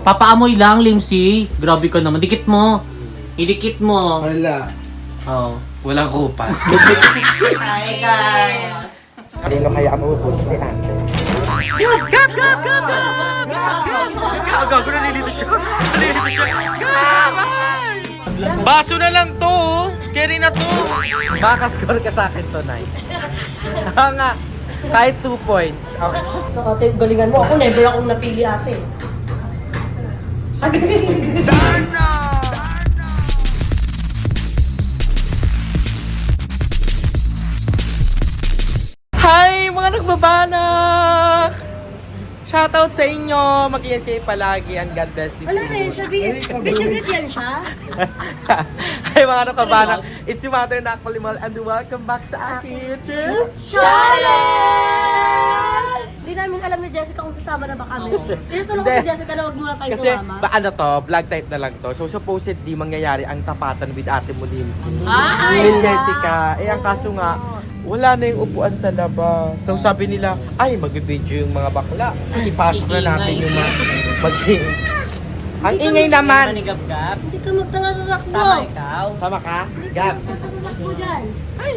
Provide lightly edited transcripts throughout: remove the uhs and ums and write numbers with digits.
Papaamoy lang, Limsi. Grabe ka naman. Dikit mo. Idikit mo. Wala. Oh, walang kupas. Hi guys! Kanino kaya ang mabubuti ni ate? Gago, nalilito siya. Baso na lang to, oh. Carry na to. Makascore ka sa akin tonight. Nga, kahit 2 points. Okay. Ate, galingan mo. Ako never akong napili ate. Hi, mga nagbabanak! Shoutout sa inyo! Mag-iingat kayo palagi and God bless you. Wala na yun siya. Video git yan siya. Hi mga nagbabanak! It's si Mother Nakpalimal and welcome back sa aking YouTube Challenge! Hindi namin alam ni Jessica kung sasama na ba kami. Tinutulong ko si Jessica na wag muna tayo Kasi, sumama. ano to, vlog type na lang to. So, supposedly, mangyayari ang tapatan with ate mo, Limsi. Ay! With Jessica. Eh, ang kaso nga, wala na yung upuan sa labas. So, sabi nila, ay, mag-video yung mga bakla. Ipasok na natin yung mga ang ingay naman. Manigap-gap. Hindi ka magtangatak mo. Sama ikaw. Sama ka? Gab. Magtangatak mo dyan. Hi.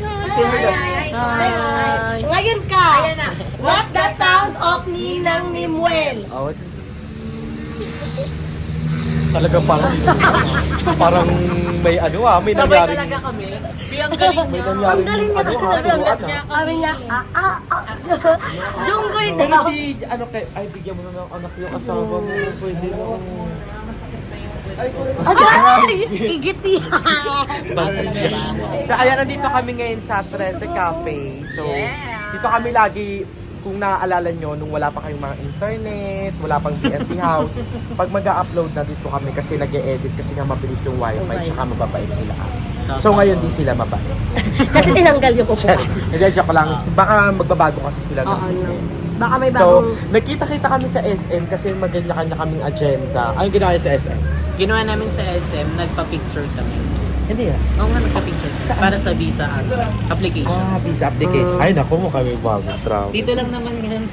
Ngayon ka. What's the sound of Ninang Nimuel? Oh, talagang parang may ano may Sabay nangyari. talaga kami. Ang galing May niya. nangyari. Ang galing niya kasi turuan, sabi niya, Junggoy Pero daw. si, ano kay, ay, bigyan mo na ng anak yung asawa mo. Pwede na. Agay! Igiti! So, ayan, nandito kami ngayon sa 13 Cafe. So, dito kami lagi, kung naaalala nyo, nung wala pa kayong mga internet, wala pang BNT house, pag mag-upload na dito kami kasi nag-e-edit kasi nga mabilis yung wifi, tsaka mababait sila. So, ngayon di sila mabait. Kasi tinanggal yung upuan. Hindi, joke lang. Baka magbabago kasi sila ng Oo, no. isip. Baka may So, bagong... nagkita-kita kami sa SM kasi maganda-kanya kaming agenda. Anong ginawa niyo sa SM? Ginawa namin sa SM, nagpa-picture kami. Hindi ah. Oo nga, nagpa-picture. Para sa visa application. Visa application. Ay, naku mo kami bagong travel. Dito lang naman yan.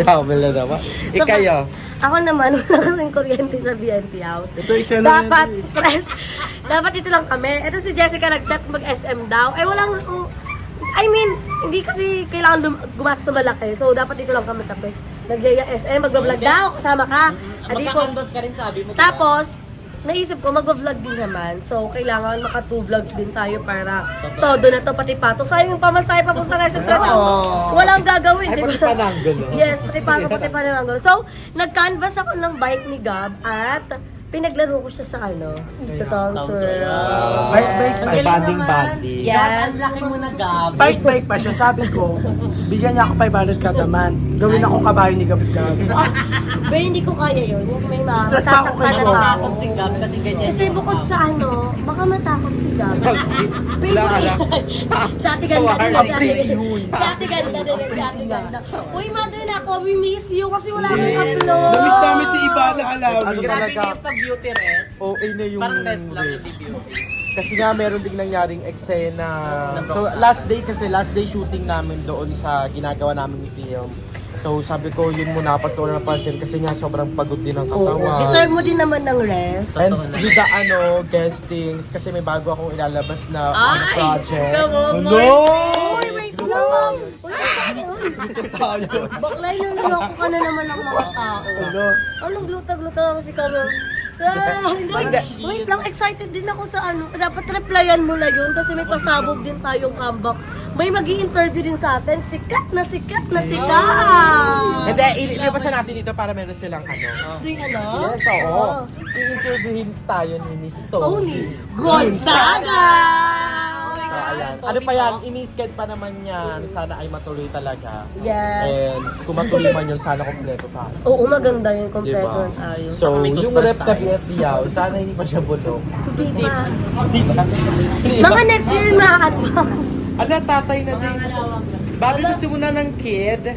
Travel na naman. Ikayo. Ako naman, wala kasing kuryente sa BNT house. Ito, eksena na Dapat, dapat dito lang kami. Ito si Jessica nag-chat mag-SM daw. Eh, walang akong... I mean, hindi kasi kailangan gumastos sa malaki. So, dapat dito lang kami tabi. Nagyaya SM, mag-vlog daw, kasama ka. Adi ko. Magka-canvas ka rin sabi mo. Tapos, naisip ko, mag-vlog din naman. So, kailangan maka 2 vlogs din tayo para todo na to, pati pato. Sayang yung pamasahe papunta tayo sa class. Walang gagawin, Ay, di ba? pati pananggol, no? Yes, pati pato, pati pananggol. So, nag-canvas ako ng bike ni Gab at pinaglaro ko siya sa sa Tom Sawyer. Bike pa. Banding. Yes. Ang laki mo na, Gab. Bike pa siya. Sabi ko, bigyan niya ako 500 kada man. Gawin akong kabayo ni Gabit-Gab. Pero hindi ko kaya yun. Yung may Stress pa ako masasaktan na kay tao. Takot si Gab kasi ganyan. Kasi bukod sa baka matakot si Gab. Sa ate ganda din. Ang pretty yun. Sa ate ganda din. Sa ate ganda. Uy, mother na ako. We miss you kasi wala akong upload. Namiss namin si Ivana Ang Alawi. Grabe talaga. na yung pag-beauty rest. OA na yung Parang rest lang, rest. hindi beauty. Kasi nga meron ding nangyaring eksena. So last day shooting namin doon sa ginagawa namin ni film. So sabi ko yun muna pag ko na napansin kasi nga sobrang pagod din ang katawan. Deserve mo din naman ng rest. And with the guestings kasi may bago akong ilalabas na project. Uy, wait lang. Bakla yung niloko ka na naman ng mga tao. Anong gluta-gluta ako si Karo? Wait lang, excited din ako sa dapat replyan mo na yun kasi may pasabog din tayong comeback. May mag-i-interview din sa atin, sikat na sikat na sikat! Hindi, ilibasan natin dito para meron silang Yung Yes, oo. I-interviewin tayo ni Miss Tony. Gonzaga! Ayan. Ano pa yan? Ini-sked pa naman yan. Sana ay matuloy talaga. Yes. And kung matuloy man yun, sana kompleto pa. Oo, maganda yun, kompleto Diba? tayo. So, may yung toothbrush rep sa tayo. BFDAO, sana hindi pa siya bulok. Hindi pa. Di ba? Mga next year na Ala, tatay na din. Babi, gusto mo na ng kid?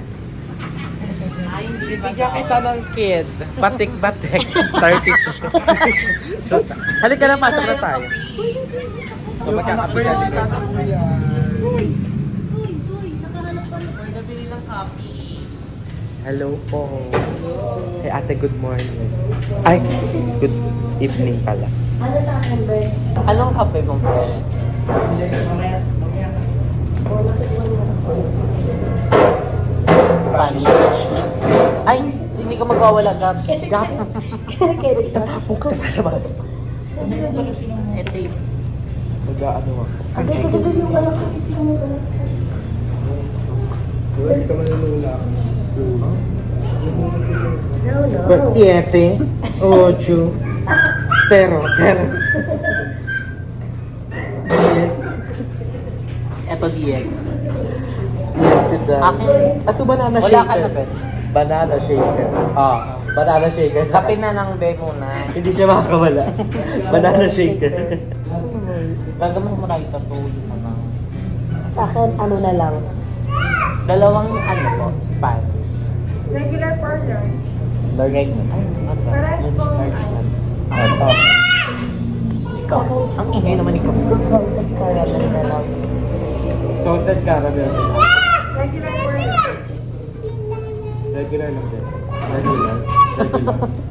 Bibigyan kita ng kid. Batik-batik. 32. Halika na, pasok na tayo. So, magkakapitan din. Nabili ng copy. Hello po. Hey ate, good morning. Ay, good evening pala. Ano sa akin, Be? Anong kape mo? Spanish. Ay, hindi ka magwawala, Gab. Gap, Kaya siya. tapok ka sa labas. Ito yung Mag-ano ako. Agad yung anak ko. No, no. But 7, 8, pero. Yes, Ito, DS. yes, kita. Akin, Ato banana wala shaker. ka na, Ben. Banana shaker. Banana shaker. Kape na ng be muna. Hindi siya makakawala. Banana shaker. Gagamas mo na ito, tulog mo na. Sa akin, ano na lang. Dalawang ano po, Spanish. Regular for lunch. Ay, ano ba? Large na. Ito. Ikaw, ang ingay naman ikaw. Salted caramel na lang. Salted caramel. Regular for lunch. Regular lang din. Regular.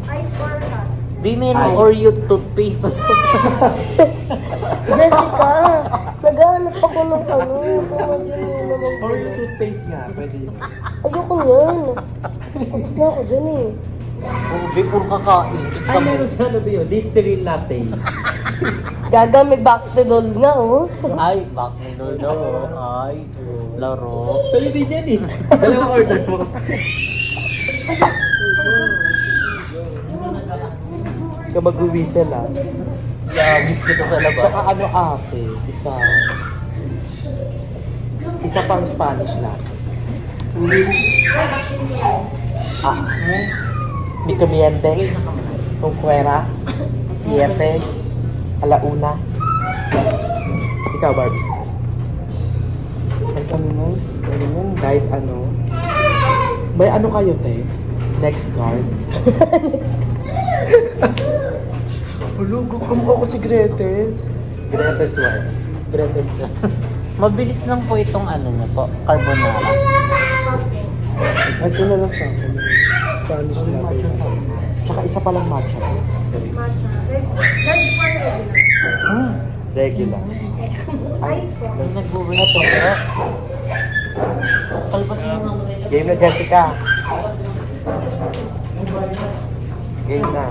Ice for hot. Di meron Ice. Oreo toothpaste. Jessica, naghahanap ako ng ano. Or yung toothpaste nga, pwede. Ayoko yan. Tapos na ako dyan eh. Ube, puro kakain. Ay, meron na ano ba yun? Listerine latte. Gaga, may Bactidol nga oh. Ay, back na Ay, laro. So, yun din yan eh. Dalawang order mo. Ka mag-whistle ah. Yabis kita sa labas. Saka ano ate, isa pang Spanish latte. Mi comiente, con cuera, 7, alauna. Ikaw, Barbie. Kahit ano. May ano kayo, te? Next card. Hulugo, kamukha ko si Gretes. Greatest one. Gratis. Mabilis lang po itong ano na po, carbonara. Ito na lang sa akin. Spanish latte. Tsaka isa palang matcha. Matcha. Lunch for regular. Regular. Ice po. Ay, nag-uwi ito. Kalpasin mo lang ulit. Game na, Jessica. Game na.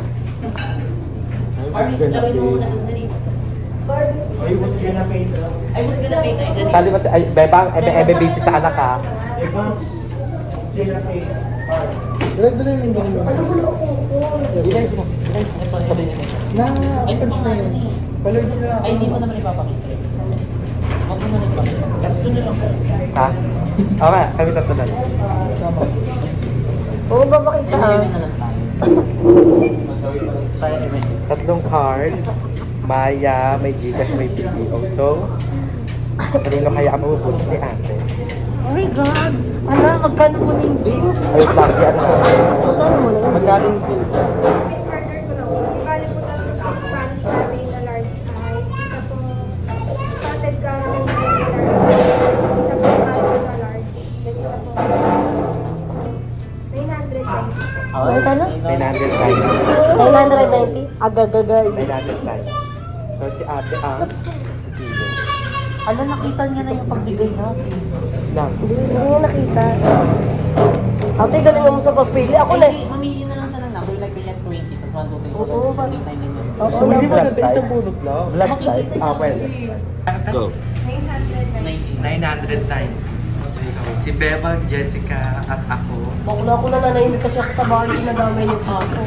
Sali ba si... Ay, Bebang, ebe busy sa anak ha. Dala-dala yung ganun. Ilay sila. Na, open na yun. Palagi na. Ay, hindi mo naman ipapakita. Huwag mo na rin ipakita. Tatlo na lang. Ha? Okay, kami tatlo na. Oo, babakita Ay, ah. na lang tayo. Kaya, Tatlong card. Maya, may Gcash, may BDO. So, kanino kaya ang mabubuti ni ate? oh my God! Ala, magkano mo na yung bill? Ay, lagi ano sa Magkano mo na? magkano yung bill? Order ko lang. Bali po tayo sa Spanish latte na large ice. Isa po salted caramel na regular. Isa po matcha na large. Then isa po 900 lang. Magkano? 900 tayo. 990? Agagagay. 900 tayo. So, si ate ang dealer. Ala, nakita niya na yung pagbigay natin. Lang. Hindi niya nakita. Ate, galing mo sa pagpili. Ako na. Ay, mamili na lang siya ng number. Like, ganyan 20, tapos 1, 2, 3, 4, Oo, 5, 6, 7, 8, 9, 10. Oo, So, hindi mo black ganda tie. isang bunot lang. Black tie. Ah, pwede. Go. 900 lang. 900 tayo. Si Bebang, Jessica, at ako. Bakla ako na nanahimik kasi ako sa bahay sinadamay ni Paco.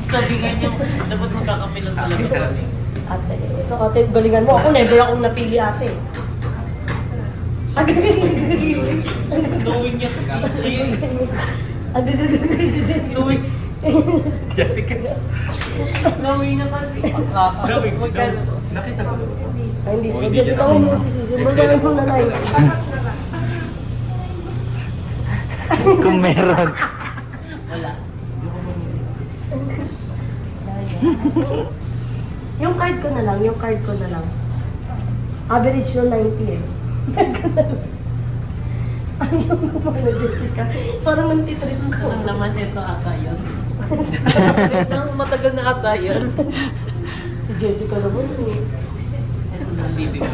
Sabi nga niyo, dapat magkakapilan talaga kami. Ate, ito ate, galingan mo. Ako never akong napili ate. Knowing niya kasi, Jay. Agagagagagagag. Jessica. Knowing niya kasi. Magkano? Nakita ko. Ay, hindi. Eh, Jessica, ako mo sisisi. Magaling kong nanay. Kung meron. Yung card ko na lang, yung card ko na lang. Average yung 90 eh. Ayaw ko pala, Jessica. Parang nagtitrip ko. Ang laman nito ata yun. Matagal na ata yan. Si Jessica naman eh. Ito na, baby mo.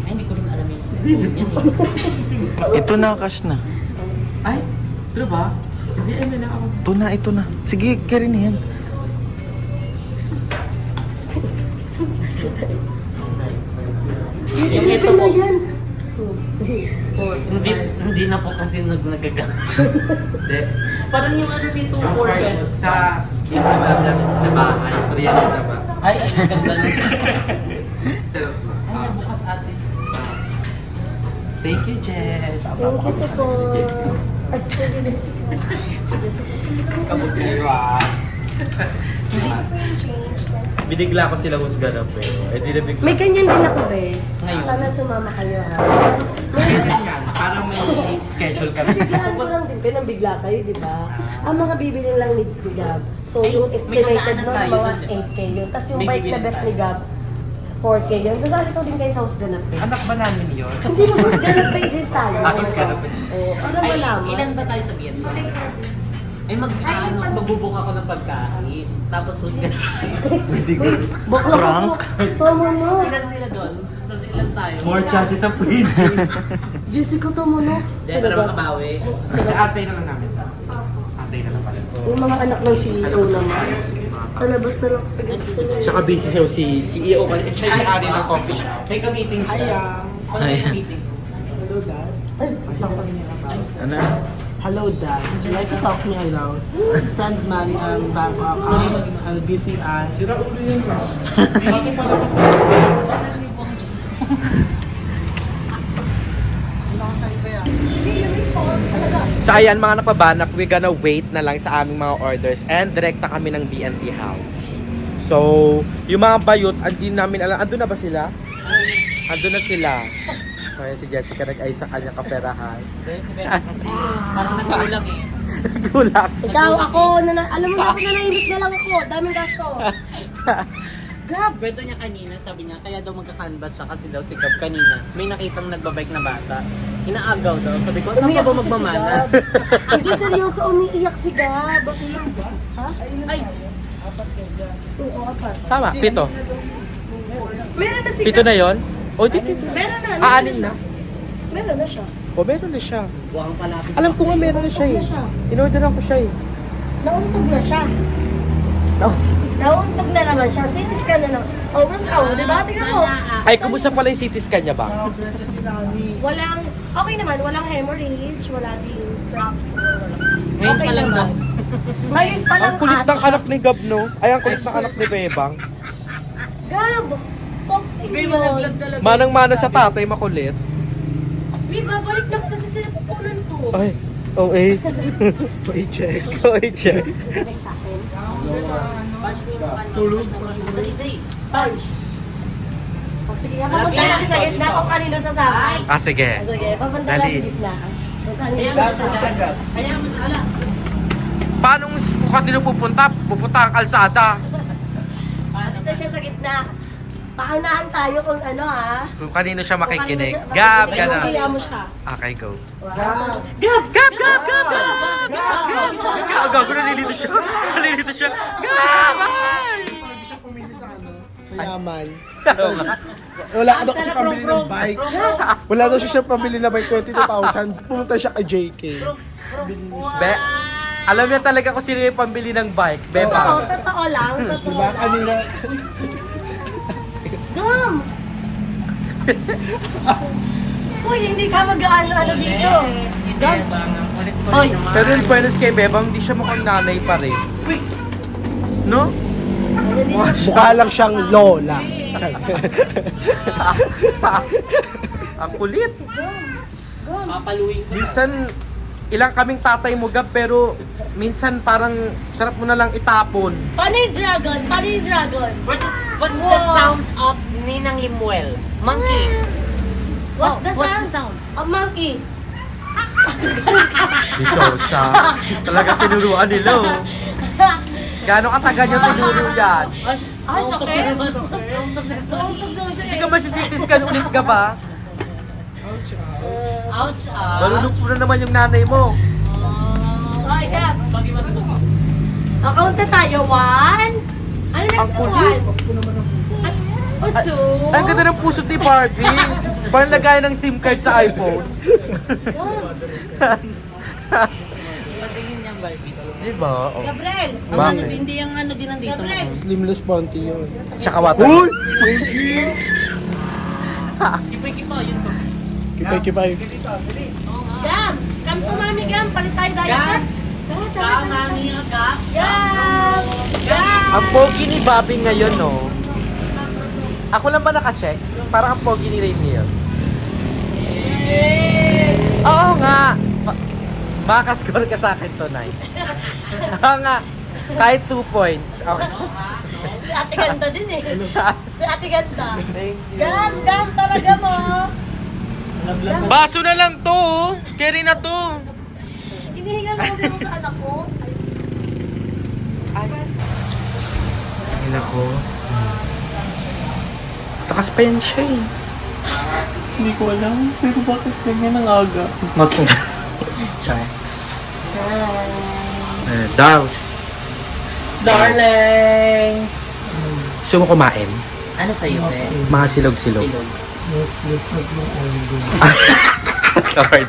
Ay, hindi ko rin alam yun. Yan eh. Ito na, cash na. Ay, ano ba? Hindi naman na ako. Ito na. Sige, carry na yan. Yung ito po, yan. hindi na po kasi nagaga. Parang yung ano nito, portion. Sa hindi naman namin sa bahay. Korean sa bahay. Ay, ang ganda na. Ah. Ay, nagbukas ate. Thank you, Jess. Thank you, Siko. Kabog kayo Binigla ko sila husga na pero. Eh, di na bigla. May ganyan din ako, be. Ngayon. Sana sumama kayo, ha? Parang may schedule ka. Biglaan ko lang din. Pinambigla kayo, di ba? Ang mga bibili lang needs ni Gab. So, Ay, yung may estimated nadaanan nun, tayo mga dun eh. 8K yun. Tapos yung May bike na bibili bet tayo. ni Gab, 4K yun. Sasali ko din kayo sa Husganap eh. Anak ba namin yun? Hindi mo Husganap eh din tayo. Husganap eh. Oo. Para Ay, malaman. ilan ba tayo sa Vietnam? Ay, magbubuk ako ng pagkain. Tapos husgan. Bakla ko. Tama mo. Ilan sila doon? Tapos ilan tayo? More chances of winning. Jessica, tama mo. Hindi, para makabawi. Antay na lang namin. Antay na lang pala. Yung mga anak ng CEO naman. Sa labas na lang. Taga-sila. Tsaka busy siya si CEO kasi siya yung ari ng coffee shop. May ka-meeting siya. Ano yung meeting? Hello, Dad. Ano? Hello, Dad. Would you like to talk me aloud? Send money on bank account and BPI. Sira ulo yun. So ayan mga napabanak, we gonna wait na lang sa aming mga orders and direkta kami ng BNT House. So, yung mga bayot, andin namin alam, andun na ba sila? Andun na sila. So ayan si Jessica nag-ay sa kanyang kaperahan. Dahil si Bella kasi parang nagkulang eh. Tulak. Ikaw, ako, alam mo na ako, nanahimik na lang ako. Daming gastos. Gab. Kwento niya kanina, sabi niya, kaya daw magka-canvas siya kasi daw si Gab kanina. May nakitang nagbabike na bata. Inaagaw daw. Sabi ko, saan ka ba Umiyak kasi si magmamana? Gab. Hindi, seryoso, umiiyak si Gab. Bakit ba? Ha? Ay, Oo, apat. Tama, pito. Meron na si Pito Gab. na yon? O di pito. Meron na. Anim na. Meron na siya. O meron na siya. buwang palapis. Alam ko nga meron na siya eh. In-orderan ko siya eh. Nauntog na siya. Nauntog na naman siya. Sinis ka na lang. Oh, mas di ba? Tingnan mo. Ay, kumusta pala yung CT scan niya ba? Walang, okay naman, walang hemorrhage, wala ding cramp. Ngayon pa lang daw. Ngayon pa lang Ang kulit ng anak ni Gab, no? Ay, ang kulit ng anak ni Bebang. Gab! May malaglag talaga. Manang-mana sa tatay, makulit. May babalik na kasi sila pupunan to. Ay, OA. Wait, check. OA check. Tulog. Punch. Oh, sige, papunta lang sa gitna kung kanino sasama. Ah, sige. Sige, papunta lang Dali. sa gitna. Kung kanino sasama. Paano kung kanino pupunta? Pupunta ang kalsada. Dito siya sa gitna. Paunahan tayo kung ano ha. Kung kanino siya Kung kanino makikinig. siya Gab, makikinig. gana. Kaya mo siya. Okay, go. Gab! Gab, Gab, Gab, Gab! Gab, gago, nalilito siya. Nalilito siya. Gab! Ay! Hindi siya pumili sa ano, sa yaman. Oo nga. Wala daw siya pambili ng bike. Wala daw siya pambili na bike, 22,000. Pumunta siya kay JK. Be, alam niya talaga kung sino yung pambili ng bike. Totoo, Beba. totoo lang. Totoo Diba? lang. Kanina, Gam! Uy, hindi ka mag-ano dito. Gams! Hoy! Pero in fairness kay Bebang, hindi siya mukhang nanay pa rin. No? mukha lang siyang lola. Ang kulit. Papaluin ko. Minsan, ilang kaming tatay mo, Gab, pero minsan parang sarap mo na lang itapon. Paano yung dragon? Paano yung dragon? Versus, what's Wow. the sound of Ninang Limuel? Monkey. What's the What's the sound? sound? A monkey. Di Sosa. Talaga tinuruan nila, oh. Gano'ng katagal yung tinuro yan? Ay, sakit. Nauntog daw siya Hindi eh. ka masisitis ka ulit ka ba? Ouch ah. Malulog po na naman yung nanay mo. Ay, Gab. Pagi matulog. Account na tayo. 1. Ano next na 1? Otso. Ang ganda ng puso ni Barbie. Parang lagay ng SIM card sa iPhone. Patingin niyang Barbie. Diba? Oh. Gabriel. Bakit? Hindi yung ano din nandito. Gabriel. Slimless panty yun. Tsaka water. Uy! Kipay-kipa, yun ba? Kipay-kipay. Gam. Gam to mami Gam. Palit tayo diaper. Ka, mami, ka. Gam. Gam. Ang pogi ni Bobby ngayon, no? Ako lang ba naka-check? Parang ang pogi ni Rainier. Oo nga! Makaka-score ka sa akin tonight. Oo nga. Kahit 2 points. Okay. Si Ate Ganda din eh. Si Ate Ganda. Thank you. Gam. Gam talaga mo. Baso na lang to, oh. Carry na to. Hinihinga na kasi ako sa anak ko. Ay, nako. Takas pa yan siya eh. Hindi ko alam. Pero bakit ganyan ang aga? Sorry. Dolls. Darling! Gusto mo kumain? Ano sa'yo, be? Mga silog-silog. Silog. Lord.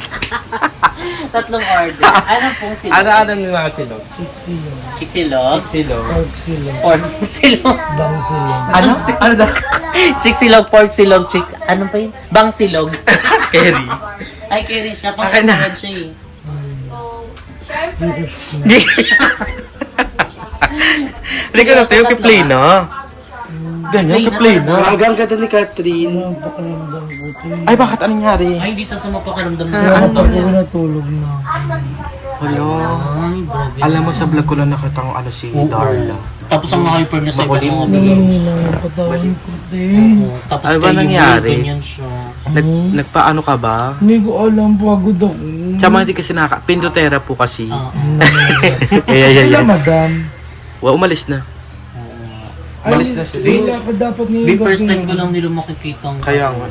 Tatlong order. Ano pong silog? Ano yung mga silog? Chiksilog? Silog. Pork silog? Ano? Ano daw? Chiksilog, pork silog, ano pa yun? Bang silog. Kerry. Ay, carry siya. Akin na. Pang-agad siya eh. Hindi ka lang sa'yo, kiplay na. Ganyan, kiplay na. Hanggang ganda ni Catherine. Ay, bakit anong nangyari? Ay, hindi sa sumapakaramdam mo. natulog na. Hello. Ay, grabe. Alam mo sa vlog ko lang nakita ko ano si Darla. Tapos ang hyper na sa Makulim. ibang mga videos. Napatawan ko din. Oo, tapos Ano ba kayo, nangyari? ganyan siya. Nagpaano ka ba? Hindi ko alam, pagod ako. Tsaka hindi kasi pindotera po kasi. Oo. Kaya. madam. Umalis na. Umalis na sila. Wala pa dapat niya Be, first time ko lang nila makikita Kaya nga.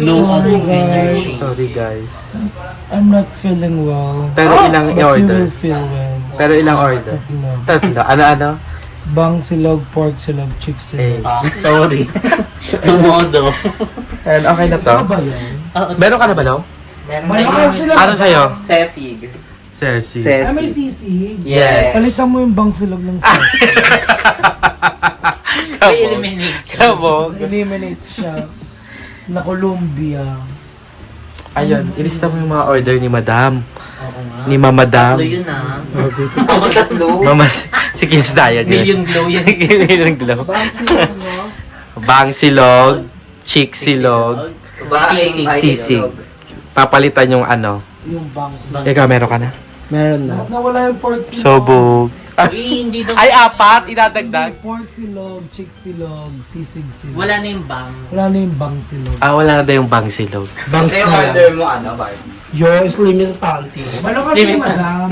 low ano energy. Sorry guys. I'm not feeling well. Pero ilang order? feel well. Pero ilang order? Tatlo. Ano? Bang silog, pork silog, chick silog. Ah, sorry. Tumodo. And okay na to? Meron ka na ba, Lo? Malakas sila. Ano sa'yo? Sesig. Cersei. May sisig. Yes. Palitan mo yung bang silog ng sisig. May eliminate. Kabog. Eliminate siya. Na Colombia. Ayun, ilista mo yung mga order ni Madam. Oo nga. Ni Mamadam. Tatlo yun ah. Ako tatlo. Mama, si Kim's Diet. Million glow yan. Million glow. Bang silog, chick silog, sisig. Papalitan yung ano. Yung bang silog. Ikaw, meron ka na? Meron na. Nawala yung pork silog. Sobog. Eh, hindi daw. Ay, apat! Idadagdag. Pork silog, chick silog, sisig silog. Wala na yung bang. Wala na yung bang silog. Wala na yung bang silog. Bang silog. mo ano, Barbie? Yung slimming panty. Ano kasi Slimming madam?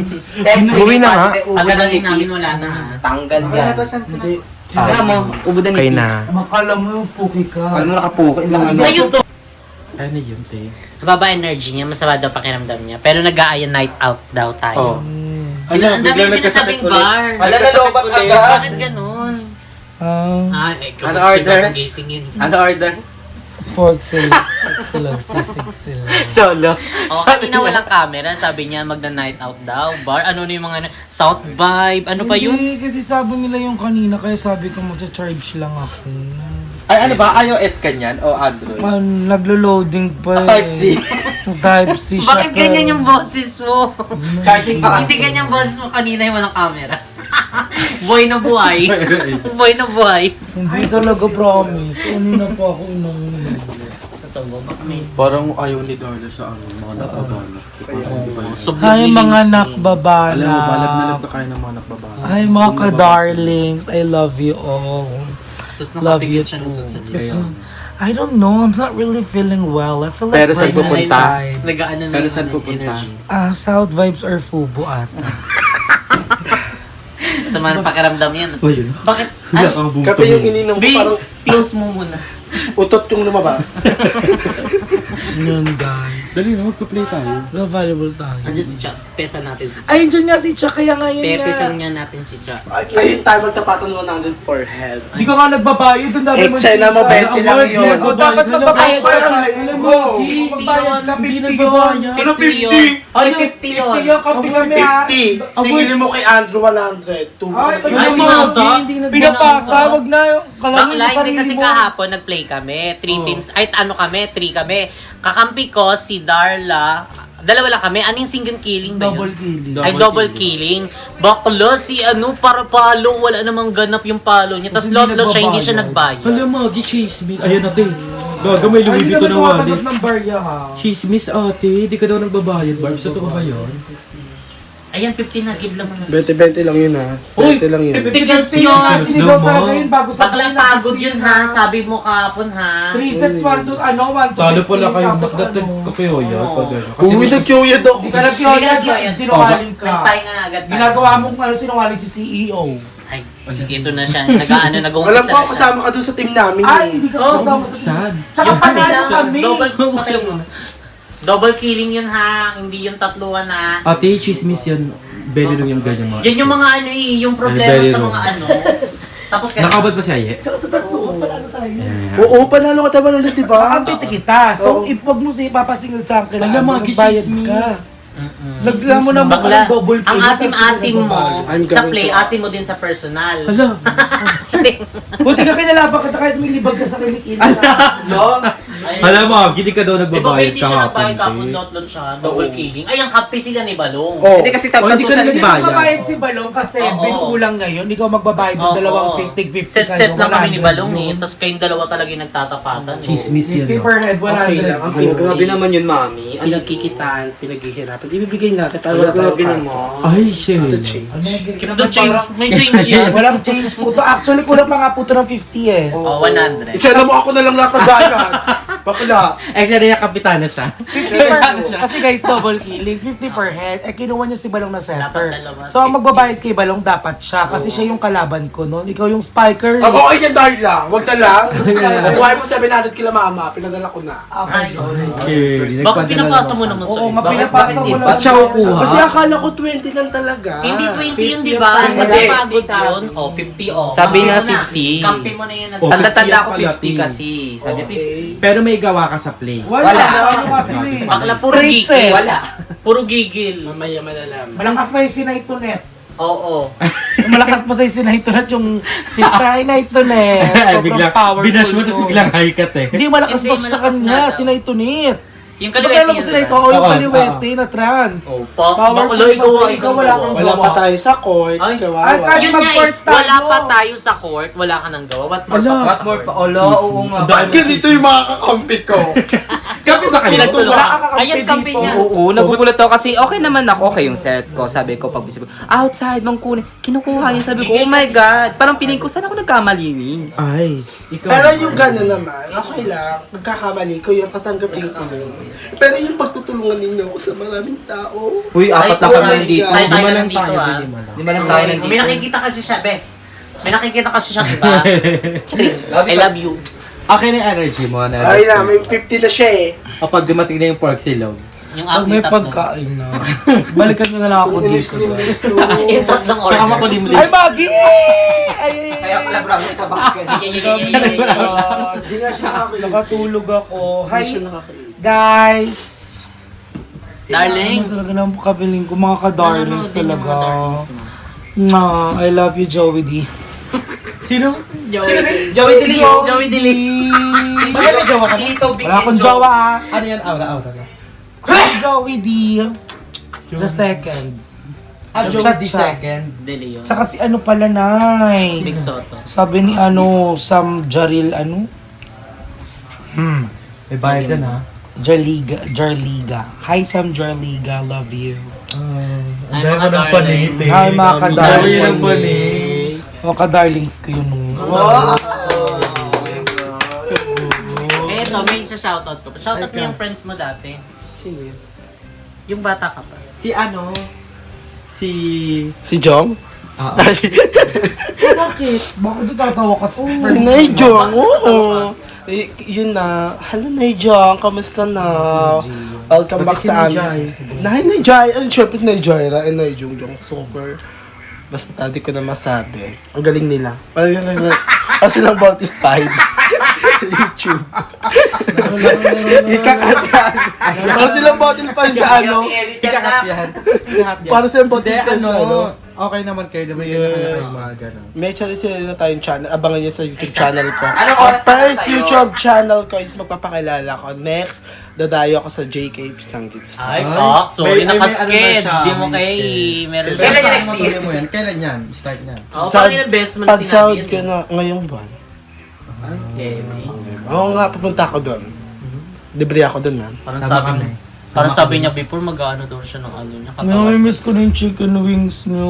Uwi na nga. Pagkagaling namin wala na ah. Tanggal yan. Hindi. Alam mo, ubudan Kayo ni na. Makala mo yung puki ka. Alam mo nakapuko, ilang ano. Sa'yo to. Ano yun, te? Mababa energy niya, masama daw pakiramdam niya. Pero nag-aaya night out daw tayo. Oh. Sila, ang dami yung sinasabing bar. Wala na lobat agad. Bakit ganun? Ah, Ikaw, Ano order? sila gising yun. Ano order? pork silog, chick silog, sisig silog. Solo. Oh, kanina walang camera, sabi niya magna-night out daw. Bar, ano na yung mga South Vibe, ano pa yun? Hindi, kasi sabi nila yung kanina, kaya sabi ko magcha-charge lang ako. Ay, ano ba? iOS ka niyan o Android? Naglo-loading pa eh. Type-C. Type-C siya. Bakit ganyan yung boses mo? Charging pa Hindi ganyan yung boses mo kanina yung walang camera. Buhay na buhay. Buhay na buhay. Hindi talaga promise. Ano na po ako inang Totoo, baka may... Parang ayaw ni Darla sa ano, mga nakabala. Hi mga nakbabana. Alam mo, balag na lang na kayo ng mga nakbabala. Hi mga ka-darlings. I love you all. Tapos Love nakapigil you siya too. ng sasalita. Kasi, I don't know. I'm not really feeling well. I feel like Pero saan burning pupunta? inside. Nag-ano na Pero yung saan ano, pupunta? energy. South Vibes or Fubo ata. Sama ng pakiramdam yan. Ayun. Bakit? Wala kang Kape yung ininom ko, Bi, parang I-close mo muna. Utot yung lumabas. Yun guys. Dali na, magpa-play tayo. Available tayo. Andiyan si Cha. Pesa natin si Cha. Ay, dyan nga si Cha, kaya ngayon Pepesan nga natin si Cha. Ay, ngayon tayo magtapatan 100 per head. Hindi ka nga nagbabayad, ang dami Eh, China mo, 20 lang yun. O, dapat nagbabayad ka lang. Alam mo, Hindi magbayad ka, yun, 50 yun. Ano 50? Oy, 50 yun. 50 yun, kapi kami ha. 50. Singilin mo kay Andrew 100. Ay, Ay, pinapasa. Pinapasa, wag na yung kalangin Bakla, sa hindi sarili kasi mo. kahapon nag-play kami. 3 teams, ay ano kami, 3 kami. Kakampi ko, si Darla, dalawa lang kami. Anong single killing ba yun? Double killing. Ay, double killing. Bakla, si ano, para palo, wala namang ganap yung palo niya. Tapos Hindi lot siya, hindi siya nagbabayad. nagbayad. Alam mo, chismis. Ayan natin. Gaga, may Ay, Louis hindi Vuitton naman na wallet. tumatanggap ng barya ha. Chismis ate, di ka daw nagbabayad, Barbs. Totoo ba yun? Ayan, 50 na, give lang mo na. 20-20 lang yun ha. 20 lang yun. Tickets Sino nga yun. sinigaw talaga yun bago sa Bakla, pagod yun ha. Sabi mo kahapon ha. 3 sets, 1 to, 1 to Talo pala 15, kayo, tapos nakdating ano. kakiyoya. Uwi, nag-cuyad ako. Hindi ka nag-kyoyan, sinungaling ka. Nagtay nga agad. Ginagawa mong sinungaling si CEO. Ay, ito na siya. Nag-ano, nag-uumpisa Alam ko, na siya. kasama ka dun sa team namin Ay, hindi ka Oh, kasama sa... Saan? Tsaka panalo kami. Double killing yun ha. Hindi yung tatluan ha. Ate, chismis yan. Belly room yung ganyan mga. Yan yung mga ano eh, yung problema Very sa wrong. mga ano. Tapos kaya... Nakabot ba si Aye? Oo, panalo ka tayo ulit, diba? Kakampi kita. So, wag mo siya ipapasingil sa akin. Alam mo, magbayad chismis. ka. Lagla mo na mo Bakla, ng double ang kill. asim-asim mo I'm sa going play, to- asim mo din sa personal. Hala. Buti ka kinalaban kita kahit may libag ka sa kilikili. No? Alam mo, hindi ka daw Di ba nagbabayad hindi siya nagbayad kahapon. kapon lot siya, double killing. Ay, ang kape sila ni Balong. Oh. Hindi kasi Oh, hindi ka tatusan na Hindi nagbayad. magbabayad si Balong kasi Oo. binukulang ngayon. Ikaw magbabayad ng Oo. dalawang 50 Set lang kami ni 100 Balong eh. yun. Tapos kayong dalawa talaga yung nagtatapatan. Chismis yan. 50 per head, 100. Okay lang. Ang Oh, grabe naman yun, mami. Pinagkikitaan, pinaghihirapan. Ibibigay natin para wala tayong Grabe kaso. naman. Ay, shit. The change. Keep the change. May change yan. Walang change po to. Actually, kulang pa nga po to ng 50 eh. Oh, 100. Ichela mo ako na lang lahat ng bayan. Bakla. Actually, yung kapitana siya. 50 per Kasi guys, double killing. 50 per head. Eh, kinuha niya si Balong na Dapat setter. dalawa. So, ang magbabayad kay Balong dapat siya. Kasi siya yung kalaban ko noon. Ikaw yung spiker. Ako, okay yan dahil lang. Huwag na lang. Buhay mo 700 kila mama. Pinadala ko na. Ay, Okay. bakit pinapasa mo naman Oo, sa nga pinapasa mo lang. Ba't siya kukuha? Kasi akala ko 20 lang talaga. Hindi 20 yun, di ba? Kasi pagod yun. Oh, 50 oh. Sabi Kampi nga mo na. 50. Kampi mo na yun. Oh, Tanda-tanda ako 50 50 kasi. Sabi 50. Pero may gawa ka sa play. Wala. Wala. Ano nga sila eh. Bakla, puro Straights gigil. eh. Wala. Puro gigil. Mamaya malalaman. Malakas pa yung sinaytonet. Oo. Malakas pa sa yung sinaytonet yung si Sinaytonet. Sobrang Biglang, powerful. binash mo, tapos yun. biglang high cut eh. Hindi, malakas Hindi, pa sa malakas kanya, nga daw. Sinaytonet. Yung Bakit kaliwete alam mo yun, sila diba? ito? Oo, yung Oo, kaliwete na trans. Oh, Powerful Bakulo, pa ikaw, sila, ikaw wala kang Wala gawa. pa tayo sa court. Ay. Ay, Kawawa. kahit Yun nga eh, mag-court tayo. wala pa tayo sa court, wala ka nang gawa. What more Ala. pa What more pa? Olo, oo nga. Ba't ganito yung mga kakampi ko? Kapit ba kayo? Pinagtulungan. Wala ka kakampi Ayan, kampi dito. niya. Oo, nagugulat ako kasi okay naman ako. Okay yung set ko. Sabi ko, pag bisip ko, outside, bang kunin. Kinukuha niya. Sabi ko, oh my God. Parang piling ko, saan ako nagkamali? Ay, ikaw. Pero yung gano'n naman, okay lang. Nagkakamali ko yung tatanggapin ko. Pero yung pagtutulungan ninyo ako sa maraming tao. Uy, apat na Ay, kami oh my nandito. God. Tayo Lima na lang nandito tayo, ah. lima lang. Lima lang tayo May nandito. nakikita kasi siya, be. May nakikita kasi siyang iba. Ching, I love you. Okay na yung energy mo na. Ay na, may 50 na siya eh. Kapag dumating na yung pork silog. Yung Pag may tatlo. pagkain na. Balikan nyo na lang ako dito. guys. Yung tatlong order. Saka makulimlim. Ay, Magi! Ay, Kaya pala bracket sa bakin. Hindi nga siya nakakain. Nakatulog ako. Hindi Hi, siya nakakain. guys! Darlings. Talaga lang kabiling ko, mga ka-darlings Nanonood din yung talaga. mga darlings mo. I love you, Joey D. Sino? Joey. Joey Dili. Joey Dili. Bakit may jowa ka na? Dito, big Wala akong jowa ah. Ano yan? Aura na. Hi, Joey D. The second. Ah, Joey Chat the siya. second. Dili yun. Tsaka si ano pala, Nay. Big Soto. Sabi ni Sam Jaril, May bayad din ha. Jarliga. Hi, Sam Jarliga. Love you. Ay, mga darlings. Hi, mga Dami ka-darlings. yun ang panig. Mga ka-darlings ko yun. Eh, ito, may isa shoutout ko. Shoutout mo yung friends mo dati. Sino yun? Yung bata ka pa. Si ano? Si... Si Jong? Bakit? Bakit natatawa ka? Nay Jong, oo. Yun na. Hello Nay Jong, kamusta na? Welcome back sa amin. Nay Jai, syempre Nay Jaira and Nay Jong Jong. Super. Basta di ko na masabi. Ang galing nila. Parang silang Voltis 5. YouTube. Ikakat yan. Parang silang Voltis 5 sa ano. Ikakat yan. Parang silang Voltis 5 sa ano. Okay naman kayo, diba kayo mga gano'n. May sarili na tayong channel. Abangan niyo sa YouTube channel ko. Anong oras na First tayo? YouTube channel ko is magpapakilala ko. Next, dadayo ako sa JK Sanggits. Ay, Pak, sorry, May nakasked. ano na siya, Di mo may kay... sked. Meron Kailan siya. yan next year? mo yan? Kailan yan? Start niyan. Oh, parang ilang beses mo na Pag sahod sinabi ko yun. na ngayong buwan. Okay. Oo nga, pupunta ako doon. Libre ako doon, ha? Parang Sama sabi kami. niya. Parang sabi niya before mag-ano daw siya ng ano niya. Namimiss ko na yung chicken wings nyo.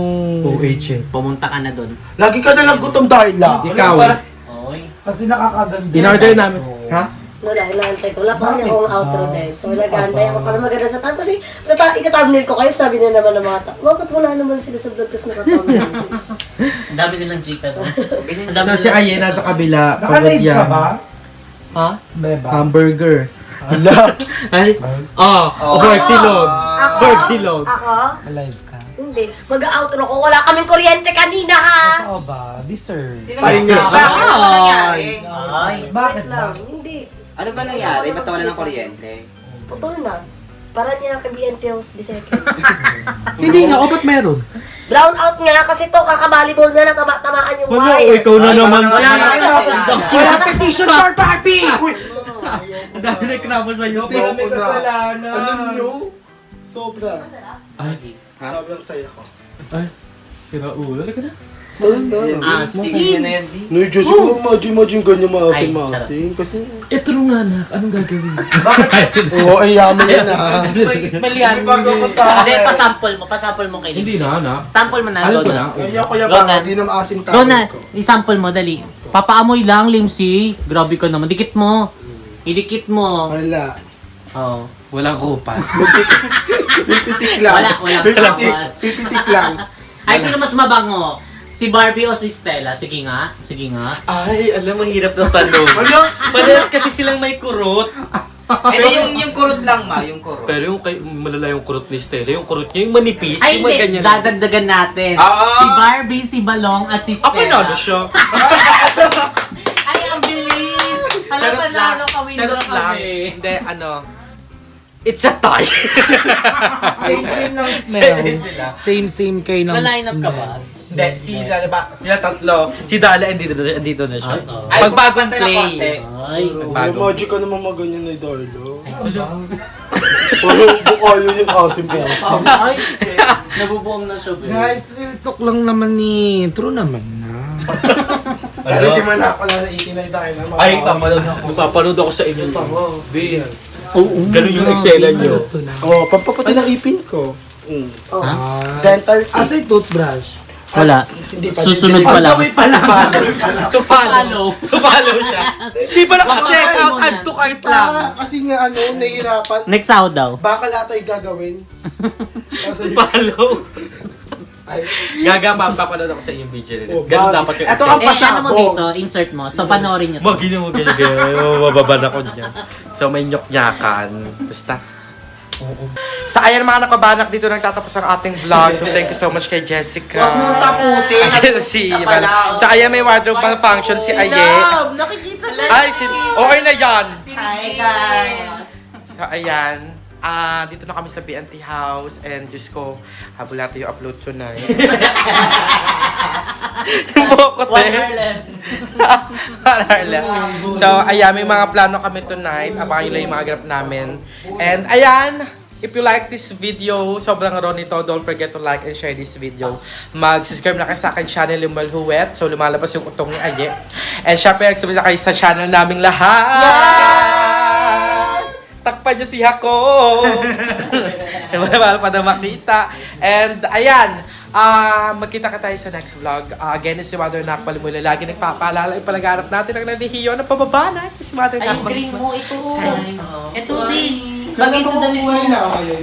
Pumunta ka na doon. Lagi ka na lang gutom, Darla. Ikaw. Oy. Kasi nakakaganda. In-order namin. Ha? Wala, inaantay ko. Wala pa kasi akong outro din. So, nag-aantay ako para maganda sa time. Kasi, ika-thumbnail ko kayo, sabi na naman ng mga tao, bakit wala naman sila sa vlog, tapos naka-thumbnail sila. Ang dami nilang chika doon. Ang dami So si Aye nasa kabila. Naka-live ka yan. ba? Ha? Beba. Hamburger. Ala. Ay. Pork silog. Pork silog. Ako? Alive ka. Hindi. Mag-outro ko. Wala kaming kuryente kanina, ha? Oo ba? Deserve. Ayun nga. Bakit? Ano ba nangyari? Ay. Bakit ba? Lang. Hindi. Ano ba nangyari? Ba't nawala ng kuryente? Putol na. Para niya kay BNT House the second. Hindi nga, ba't meron? Brown out nga kasi to, kakabalibol na lang, tamaan yung Wala, wire. ikaw na naman. Wala petition for Barbie! Ang dami nagkramo sa'yo. May kasalanan. Alam nyo? Sobra. Ay, Sobrang saya ko. kinaulo. Halika na. Ah, Sige na yan, B. No, Diyos ko, imagine ganyan Ay, maasim-asim. Kasi, Ito nga anak, anong gagawin mo? oo, ay yaman yan, ha? Ismalian. Hindi, pasample mo kay Hindi Lindsay. na, anak. Sample mo na, Alam go ko na. na. Kaya ko Go yaman, na. hindi na maasim Go tawag na, ko. isample mo, dali. Papaamoy lang, Limsy. Grabe ka naman. Dikit mo. Idikit mo. Wala. Oh. Walang kupas. Pipitik lang. Walang tapas. Pipitik lang. Ay, sino mas mabango? Si Barbie o si Stella? Sige nga. Sige nga. Ay, alam, mahirap ng tanong. Ano? Parehas kasi silang may kurot. Ito yung kurot lang, ma. Yung kurot. Pero yung malala yung kurot ni Stella, yung kurot niya yung manipis, Ay, yung may hindi. ganyan. Dadagdagan natin. Ah! Si Barbie, si Balong, at si Ah, Stella. panalo siya. Ay, ang bilis! Alam pa na ano kami Charot na lang. kami. Hindi, it's a tie. Same ng smell. Same kayo ng Na-line up ka ba? Hindi, sila tatlo. Si Dala, andito na siya. Ay, Pagbagong Konti. play. Ay. Magic ka naman maganyan na Darlo. Parang bukayo yung asim ko. Ay, nabubuong na siya. be. Guys, real talk lang naman ni. True naman na. Pero hindi man ako lang naikinay tayo na. Ay, mapapanood ako sa inyo. Be, ganun yung Excel nyo. Oo, pampaputi ng ipin ko. Mm. Oh. Dental As a toothbrush. Wala. Hindi pa. Susunod pa lang. To follow. To follow siya. Di pa naka-check out, add to cart lang. Kasi nga nahihirapan. Next sahod daw. Baka lahat ay gagawin. To follow. Ay, Gaga, papapanood ako sa inyong video rin. Oh, Ganun bakit? dapat yung Ito Excel. ang Eh, ano mo pasabog. dito? Insert mo. So, panoorin nyo to. Magino mo ganyan. Mababan ako dyan. So, may nyok-nyakan. Basta. Sa ayan mga nakabanak dito nagtatapos ang ating vlog. So thank you so much kay Jessica. Huwag mong tapusin. si Isa pa lang. Sa ayan may wardrobe malfunction si Aye. Love, nakikita sa Ay, okay na yan. Hi, guys. So ayan. Dito na kami sa BNT House and Diyos ko, habol natin yung upload tonight. Yung bukot 1 eh. hour left. So, ayan, may mga plano kami tonight. Abangan nyo lang yung mga ganap namin. And, ayan, if you like this video, sobrang raw nito, don't forget to like and share this video. Mag-subscribe na kayo sa akin channel, yung Malhuwet. So, lumalabas yung utong ni Aye. And, syempre, mag-subscribe na kayo sa channel naming lahat. Yes! Takpan nyo si Hako. Mahal pa na makita. And, ayan, magkita ka tayo sa next vlog. Again, si Mother Nakbal mula lagi nagpapaalala yung palaganap natin ang nalihiyo ng pababa natin si Mother Ay, yung Nakbal. green mo. Ito. Sana. Ito, big. Bagay sa damit mo. buhay na ako ngayon.